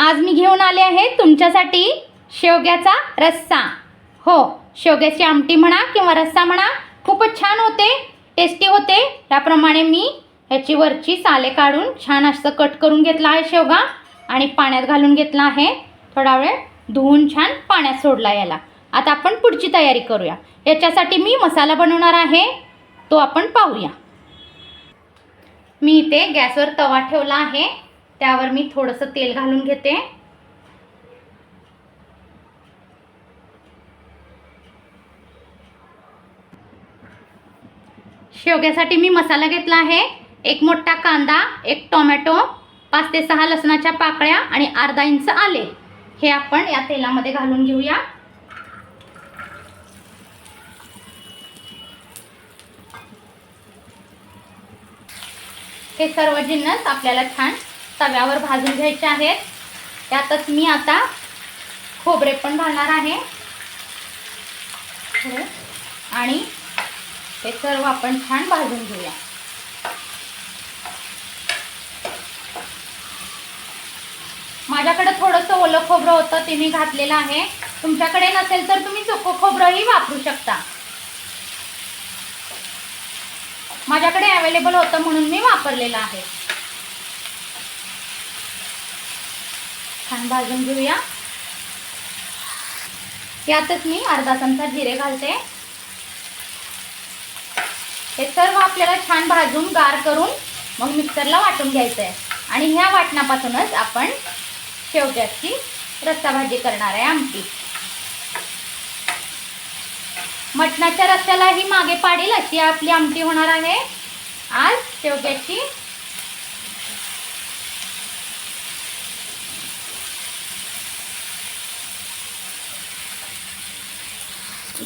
आज मी घेऊन आले आहे तुमच्यासाठी शेवग्याचा रस्सा। हो, शेवग्याची आमटी म्हणा किंवा रस्सा म्हणा, खूपच छान होते, टेस्टी होते। त्याप्रमाणे मी ह्याची वरची साले काढून छान असं कट करून घेतला आहे शेवगा आणि पाण्यात घालून घेतला आहे। थोडा वेळ धुवून छान पाण्यात सोडला याला। आता आपण पुढची तयारी करूया। याच्यासाठी मी मसाला बनवणार आहे, तो आपण पाहूया। मी इथे गॅसवर तवा ठेवला आहे, त्यावर मी थोडंसं तेल घालून घेते। शेवग्यासाठी मी मसाला घेतला आहे, एक मोठा कांदा, एक टोमॅटो, 5 ते 6 लसणाच्या पाकळ्या आणि अर्धा इंच आले। हे आपण या तेलामध्ये घालून घेऊया। हे सर्व जिन्नस आपल्याला छान तव्यावर भाजून घ्यायचे आहेत। त्यातच मी आता खोबरे पण घालणार आहे आणि हे सर्व आपण छान भाजून घेऊया। माझ्याकडे थोडंसं ओलं खोबरं होतं, ते मी घातलेलं आहे। तुमच्याकडे नसेल तर तुम्ही सुकं खोबरंही वापरू शकता। माझ्याकडे अवेलेबल होतं म्हणून मी वापरलेलं आहे। छान भाजून घेऊया। यातच मी अर्धा चमचा जिरे घालते। हे सर्व आपल्याला छान भाजून गार करून मग मिक्सरला वाटून घ्यायचं आहे आणि ह्या वाटणापासूनच आपण शेवग्याची रस्सा भाजी करणार आहे, आमटी। मटणाच्या रस्स्यालाही मागे पाडेल अशी आपली आमटी होणार आहे आज शेवग्याची।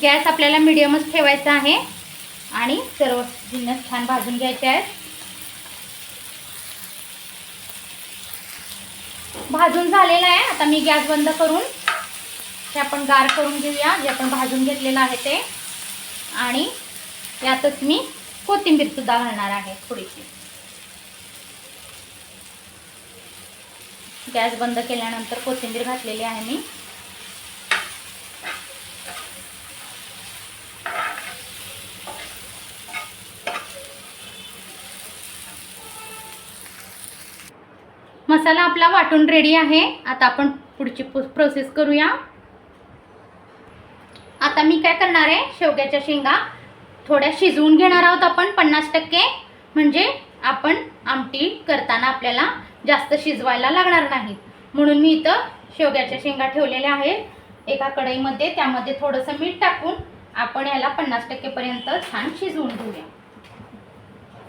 गॅस आपल्याला मीडियमच ठेवायचा आहे आणि सर्व जिन्नस छान भाजून घ्यायचे आहेत। भाजून झालेला आहे। आता मी गॅस बंद करून ते आपण गार करून घेऊया, जे आपण भाजून घेतलेलं आहे ते। आणि यातच मी कोथिंबीर सुद्धा घालणार आहे थोडीशी। गॅस बंद केल्यानंतर कोथिंबीर घातलेली आहे मी। मसाला आपला वाटून रेडी आहे। आता आपण पुढची प्रोसेस करूया। आता मी काय करणार आहे, शेवग्याच्या शेंगा थोड्या शिजवून घेणार आहोत आपण 50%, म्हणजे आपण आमटी करताना आपल्याला जास्त शिजवायला लागणार नाही। म्हणून मी इथं शेवग्याच्या शेंगा ठेवलेल्या आहेत एका कढईमध्ये। त्यामध्ये थोडंसं मीठ टाकून आपण याला 50% पर्यंत छान शिजवून घेऊया।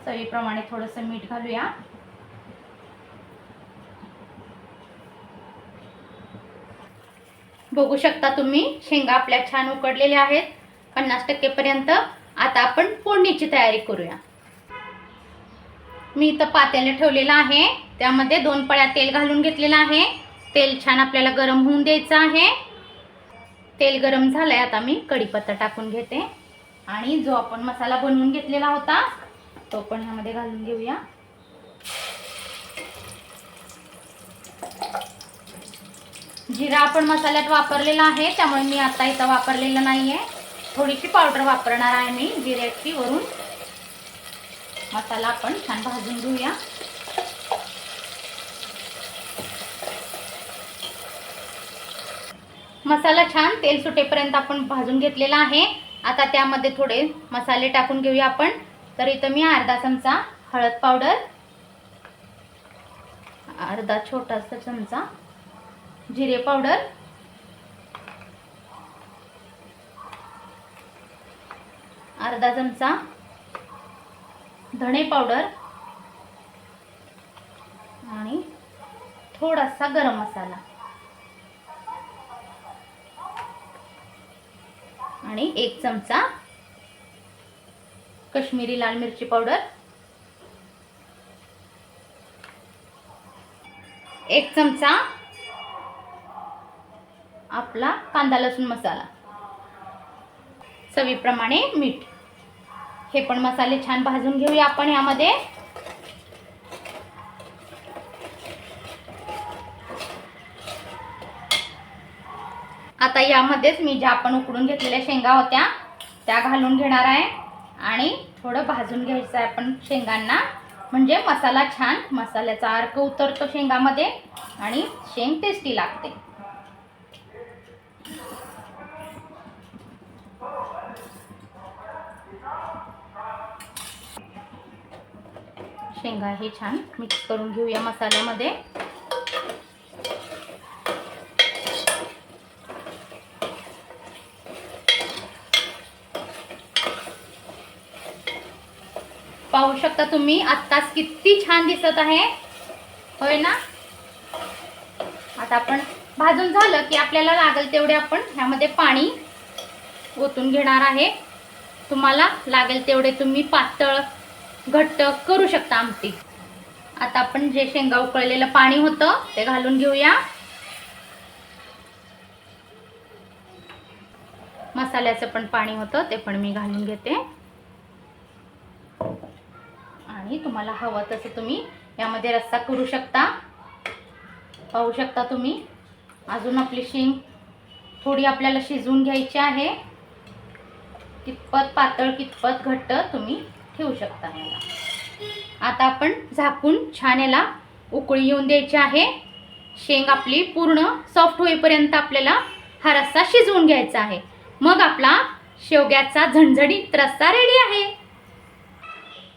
चवीप्रमाणे थोडंसं मीठ घालूया। बघू शकता तुम्ही, शेंगा आपल्या छान उकडलेल्या आहेत 50% पर्यंत। आता आपण फोडणीची तयारी करूया। मी इथं पातेलं ठेवलेलं आहे, त्यामध्ये 2 पळ्या तेल घालून घेतलेलं आहे। तेल छान आपल्याला गरम होऊन द्यायचं आहे। तेल गरम झालंय, आता मी कढीपत्ता टाकून घेते आणि जो आपण मसाला बनवून घेतलेला होता तो पण ह्यामध्ये घालून घेऊया। जिरा आपण मसाल्यात वापरलेला आहे, त्यामुळे मी आता इथं वापरलेलं नाहीये। थोडीशी पावडर वापरणार आहे मी जिऱ्याची वरून। मसाला आपण छान भाजून घेऊया। मसाला छान तेल सुटेपर्यंत आपण भाजून घेतलेला आहे। आता त्यामध्ये थोडे मसाले टाकून घेऊया आपण। तर इथं मी अर्धा चमचा हळद पावडर, अर्धा छोटासा चमचा जिरे पावडर, अर्धा चमचा धणे पावडर आणि थोडासा गरम मसाला आणि 1 चमचा काश्मीरी लाल मिरची पावडर, 1 चमचा आपला कांदा लसूण मसाला, चवीप्रमाणे मीठ। हे पण मसाले छान भाजून घेऊया आपण यामध्ये। आता यामध्येच मी ज्या आपण उकडून घेतलेल्या शेंगा होत्या त्या घालून घेणार आहे आणि थोडं भाजून घ्यायचं आहे आपण शेंगांना, म्हणजे मसाला छान, मसाल्याचा अर्क उतरतो शेंगामध्ये आणि शेंग टेस्टी लागते. शेंगा हे छान मिक्स करून घेऊया मसाल्यामध्ये. पाहू शकता तुम्ही आत्ताच किती छान दिसत आहे, होय ना. आता आपण भाजून झालं की आपल्याला लागेल तेवढे आपण ह्यामध्ये पाणी ओतून घेणार आहे. तुम्हाला लागेल तेवढे तुम्ही पातळ घट्ट करू शकता आमटी. आता आपण जे शेंगा उकळलेलं पाणी होतं ते घालून घेऊया. मसाल्याचं पण पाणी होतं ते पण मी घालून घेते. आणि तुम्हाला हवं तसं तुम्ही यामध्ये रस्सा करू शकता. पाहू शकता तुम्ही अजून आपली शेंग थोडी आपल्याला शिजवून घ्यायची आहे. कितपत पातळ कितपत घट्ट तुम्ही ठेवू शकता याला. आता आपण झाकून छान याला उकळी येऊन द्यायची आहे. शेंग आपली पूर्ण सॉफ्ट होईपर्यंत आपल्याला हा रस्सा शिजवून घ्यायचा आहे. मग आपला शेवग्याचा झणझणीत रस्सा रेडी आहे.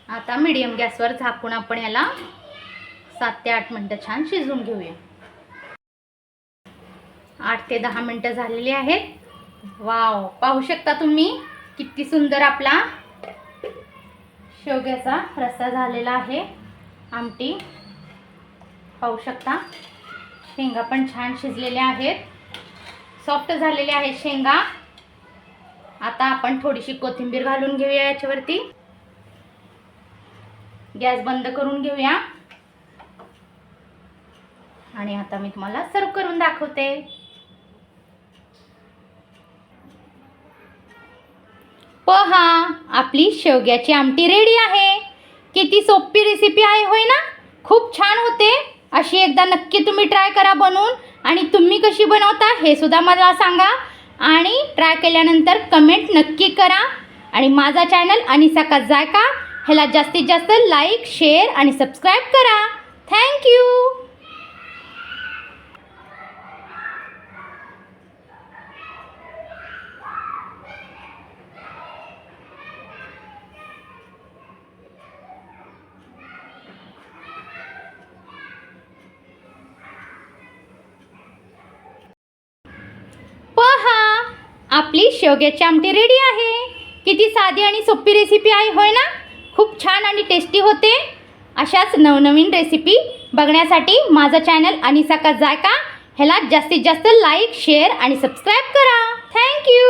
आता मीडियम गॅसवर झाकून आपण याला 7 ते 8 मिनिटं छान शिजवून घेऊया. 8 ते 10 मिनिटं झालेली आहेत. वाव, पाहू शकता तुम्ही किती सुंदर आपला शेवग्याचा रस्सा झालेला आहे. आमटी पाहू शकता. शेंगा पण छान शिजलेल्या आहेत, सॉफ्ट झालेल्या आहेत शेंगा. आता आपण थोडीशी कोथिंबीर घालून घेऊया याच्यावरती. गॅस बंद करून घेऊया आणि आता मी तुम्हाला सर्व करून दाखवते. पहा, आपली शेवग्याची आमटी रेडी आहे. किती सोपी रेसिपी आहे, होय ना. खूप छान होते. अशी एकदा नक्की तुम्ही ट्राय करा बनवून, आणि तुम्ही कशी बनवता हे सुद्धा मला सांगा. आणि ट्राय केल्यानंतर कमेंट नक्की करा. आणि माझा चॅनल अनिसा का जायका ह्याला जास्तीत जास्त लाईक, शेअर आणि सबस्क्राईब करा. थँक्यू. पहा, आपली शेवग्याची आमटी रेडी आहे. किती साधी आणि सोपी रेसिपी आहे, होय ना. खूप छान आणि टेस्टी होते. अशाच नवनवीन रेसिपी बघण्यासाठी माझा चॅनल अनिसा का जायका ह्याला जास्तीत जास्त लाईक, शेअर आणि सबस्क्राईब करा. थँक्यू.